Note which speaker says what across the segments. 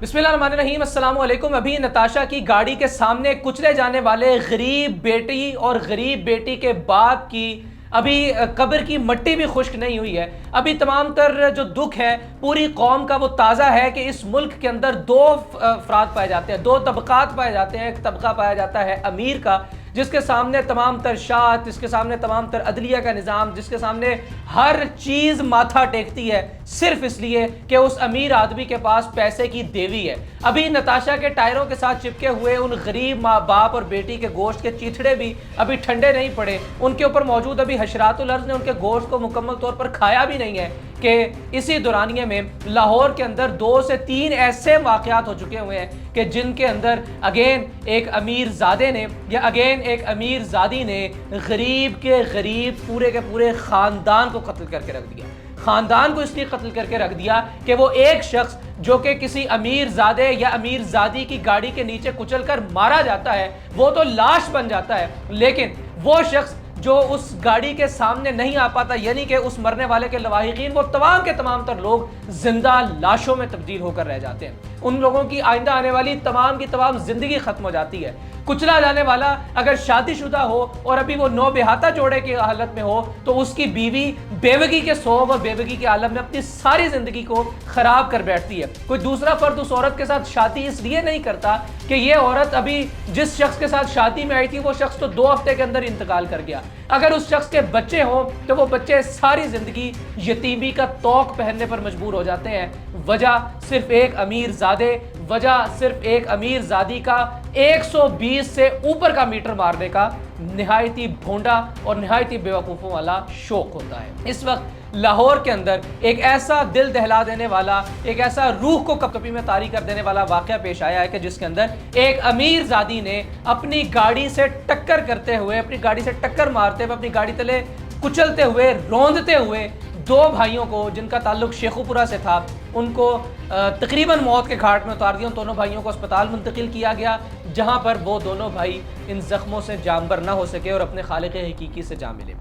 Speaker 1: बिस्मिल्लाहिर्रहमानिर्रहीम, अस्सलाम वालेकुम। अभी नताशा की गाड़ी के सामने कुचले जाने वाले गरीब बेटी और गरीब बेटी के बाप की अभी कब्र की मट्टी भी खुश्क नहीं हुई है। अभी तमाम तर जो दुख है पूरी कौम का वो ताज़ा है कि इस मुल्क के अंदर दो अफराद पाए जाते हैं, दो तबकात पाए जाते हैं। एक तबका पाया जाता है अमीर का, जिसके सामने तमाम तर शात, जिसके सामने तमाम तर अदलिया का निज़ाम, जिसके सामने हर चीज़ माथा टेकती है सिर्फ इसलिए कि उस अमीर आदमी के पास पैसे की देवी है। अभी नताशा के टायरों के साथ चिपके हुए उन गरीब माँ बाप और बेटी के गोश्त के चीथड़े भी अभी ठंडे नहीं पड़े। उनके ऊपर मौजूद अभी हशरातुल अर्ज़ ने उनके गोश्त को मुकम्मल तौर पर खाया भी नहीं है कि इसी दौरानिए में लाहौर के अंदर 2 से 3 ऐसे वाक़यात हो चुके हुए हैं कि जिनके अंदर अगेन एक अमीर ज़ादे ने या अगेन एक अमीर ज़ादी ने गरीब के गरीब पूरे के पूरे ख़ानदान को कत्ल करके रख दिया। ख़ानदान को इसलिए कत्ल करके रख दिया कि वो एक शख्स जो कि किसी अमीर ज़ादे या अमीर ज़ादी की गाड़ी के नीचे कुचल कर मारा जाता है वो तो लाश बन जाता है, लेकिन वो शख्स जो उस गाड़ी के सामने नहीं आ पाता, यानी कि उस मरने वाले के लवाहिकीन, वो तमाम के तमाम तर लोग जिंदा लाशों में तब्दील होकर रह जाते हैं। उन लोगों की आइंदा आने वाली तमाम की तमाम जिंदगी खत्म हो जाती है। कुचला जाने वाला अगर शादीशुदा हो और अभी वो नौ बेहाता जोड़े की हालत में हो तो उसकी बीवी बेवगी के सोग और बेवगी के आलम में अपनी सारी जिंदगी को खराब कर बैठती है। कोई दूसरा फर्द उस औरत के साथ शादी इसलिए नहीं करता कि ये औरत अभी जिस शख्स के साथ शादी में आई थी वो शख्स तो 2 हफ्ते के अंदर इंतकाल कर गया। अगर उस शख्स के बच्चे हों तो वो बच्चे सारी जिंदगी यतीमी का तौक पहनने पर मजबूर हो जाते हैं। वजह सिर्फ एक अमीर ज़ादे, वजह सिर्फ एक अमीर ज़ादी का 120 से ऊपर का मीटर मारने का निहायती भोंडा और निहायती बेवकूफ़ों वाला शौक होता है। इस वक्त लाहौर के अंदर एक ऐसा दिल दहला देने वाला, एक ऐसा रूह को कपकपी में तारी कर देने वाला वाक़या पेश आया है कि जिसके अंदर एक अमीर ज़ादी ने अपनी गाड़ी से टक्कर करते हुए, अपनी गाड़ी से टक्कर मारते हुए, अपनी गाड़ी तले कुचलते हुए, रौंदते हुए 2 भाइयों को जिनका ताल्लुक शेखुपुरा से था उनको तकरीबन मौत के घाट में उतार दिया। उन दोनों भाइयों को अस्पताल मुंतकिल किया गया जहां पर वो दोनों भाई इन ज़ख्मों से जामबर ना हो सके और अपने खालिक हकीकी से जा मिले।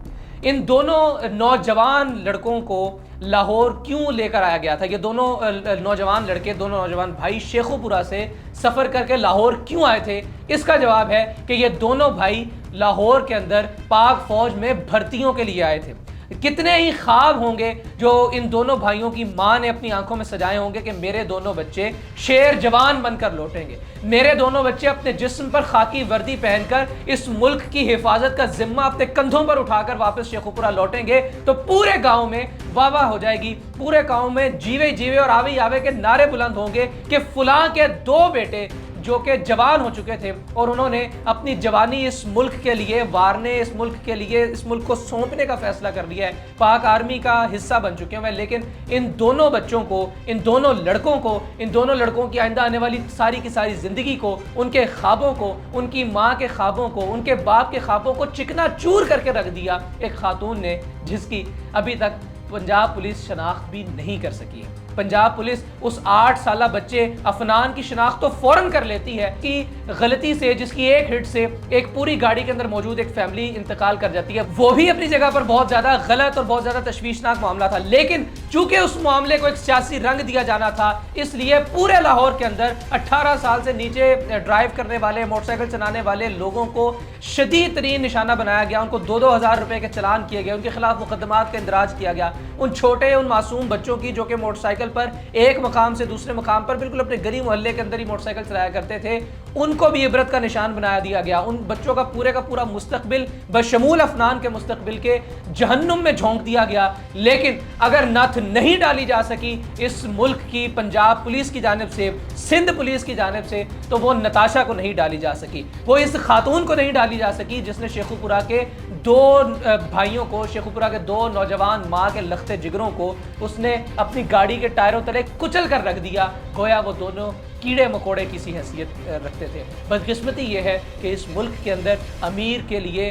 Speaker 1: इन दोनों नौजवान लड़कों को लाहौर क्यों लेकर आया गया था? ये दोनों नौजवान लड़के, दोनों नौजवान भाई शेखुपुरा से सफ़र करके लाहौर क्यों आए थे? इसका जवाब है कि ये दोनों भाई लाहौर के अंदर पाक फ़ौज में भर्तियों के लिए आए थे। कितने ही ख्वाब होंगे जो इन दोनों भाइयों की माँ ने अपनी आंखों में सजाए होंगे कि मेरे दोनों बच्चे शेर जवान बनकर लौटेंगे, मेरे दोनों बच्चे अपने जिस्म पर खाकी वर्दी पहनकर इस मुल्क की हिफाजत का जिम्मा अपने कंधों पर उठाकर वापस शेखुपुरा लौटेंगे तो पूरे गांव में वाह वाह हो जाएगी। पूरे गांव में जीवे जीवे और आवे आवे के नारे बुलंद होंगे कि फलां के 2 बेटे जो कि जवान हो चुके थे और उन्होंने अपनी जवानी इस मुल्क के लिए वारने, इस मुल्क के लिए, इस मुल्क को सौंपने का फैसला कर लिया है, पाक आर्मी का हिस्सा बन चुके हैं। लेकिन इन दोनों बच्चों को, इन दोनों लड़कों को, इन दोनों लड़कों की आइंदा आने वाली सारी की सारी जिंदगी को, उनके ख्वाबों को, उनकी माँ के ख्वाबों को, उनके बाप के ख्वाबों को चिकना चूर करके रख दिया एक खातून ने जिसकी अभी तक पंजाब पुलिस शनाख्त भी नहीं कर सकी है। पंजाब पुलिस उस 8 साला बच्चे अफनान की शनाख्त तो फौरन कर लेती है कि गलती से, जिसकी एक हिट से एक पूरी गाड़ी के अंदर मौजूद एक फैमिली इंतकाल कर जाती है, वो भी अपनी जगह पर बहुत ज्यादा गलत और बहुत ज्यादा तशवीशनाक मामला था। लेकिन चूंकि उस मामले को एक सियासी रंग दिया जाना था इसलिए पूरे लाहौर के अंदर 18 साल से नीचे ड्राइव करने वाले, मोटरसाइकिल चलाने वाले लोगों को शदीद तरीन निशाना बनाया गया। उनको 2-2 हज़ार रुपए के चलान किए गए, उनके खिलाफ मुकदमात का इंदराज किया गया। उन छोटे, उन मासूम बच्चों की जो कि मोटरसाइकिल पर एक मकाम से दूसरे मकाम पर बिल्कुल अपने गली मोहल्ले के अंदर ही मोटरसाइकिल चलाया करते थे, उनको भी इबरत का निशान बनाया दिया गया। उन बच्चों का पूरा मुस्तकबिल बशमूल अफनान के मुस्तकबिल के जहन्नुम में झोंक दिया गया। लेकिन अगर नथ नहीं डाली जा सकी इस मुल्क की पंजाब पुलिस की जानिब से, सिंध पुलिस की जानिब से, तो वो नताशा को नहीं डाली जा सकी, वो इस खातून को नहीं डाली जा सकी जिसने शेखुपुरा के 2 भाइयों को, शेखुपुरा के 2 नौजवान माँ के लखते जिगरों को उसने अपनी गाड़ी के टायरों तले कुचल कर रख दिया, गोया वो दोनों कीड़े मकोड़े की सी हैसियत रखते थे। बदकिस्मती ये है कि इस मुल्क के अंदर अमीर के लिए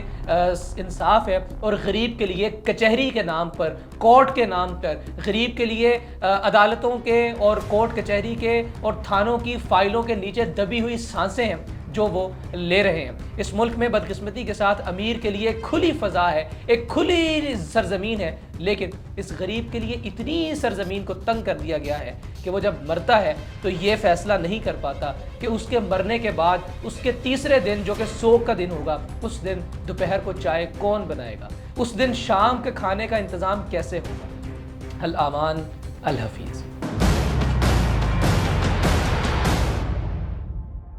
Speaker 1: इंसाफ है और गरीब के लिए कचहरी के नाम पर, कोर्ट के नाम पर, गरीब के लिए अदालतों के और कोर्ट कचहरी के और थानों की फाइलों के नीचे दबी हुई सांसें हैं جو وہ لے رہے ہیں۔ اس ملک میں بدقسمتی کے ساتھ امیر کے لیے کھلی فضا ہے، ایک کھلی سرزمین ہے، لیکن اس غریب کے لیے اتنی سرزمین کو تنگ کر دیا گیا ہے کہ وہ جب مرتا ہے تو یہ فیصلہ نہیں کر پاتا کہ اس کے مرنے کے بعد اس کے تیسرے دن جو کہ سوگ کا دن ہوگا، اس دن دوپہر کو چائے کون بنائے گا، اس دن شام کے کھانے کا انتظام کیسے ہوگا۔ الامان، الحفیظ۔